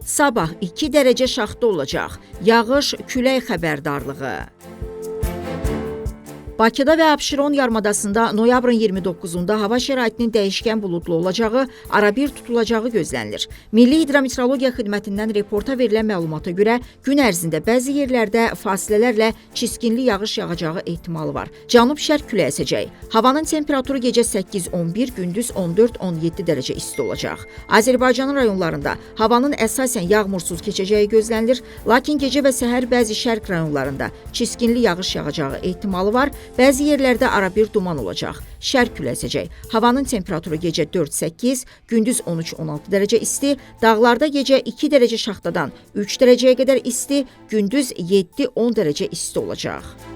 Sabah 2 dərəcə şaxta olacaq. Yağış, külək xəbərdarlığı. Bakıda və Abşeron yarımadasında noyabrın 29-da hava şəraitinin dəyişkən buludlu olacağı, arabir tutulacağı gözlənilir. Milli Hidrometeorologiya Xidmətindən reporta verilən məlumata görə gün ərzində bəzi yerlərdə fasilələrlə çiskinli yağış yağacağı ehtimalı var. Cənub-şərq küləyi əsəcək. Havanın temperaturu gecə 8-11, gündüz 14-17 dərəcə isti olacaq. Azərbaycanın rayonlarında havanın əsasən yağmursuz keçəcəyi gözlənilir, lakin gecə və səhər bəzi şərq rayonlarında çiskinli yağış yağacağı ehtimalı var. Bəzi yerlərdə arabir duman olacaq. Şərq küləyi əsəcək. Havanın temperaturu gecə 4-8, gündüz 13-16 dərəcə isti, dağlarda gecə 2 dərəcə şaxtadan 3 dərəcəyə qədər isti, gündüz 7-10 dərəcə isti olacaq.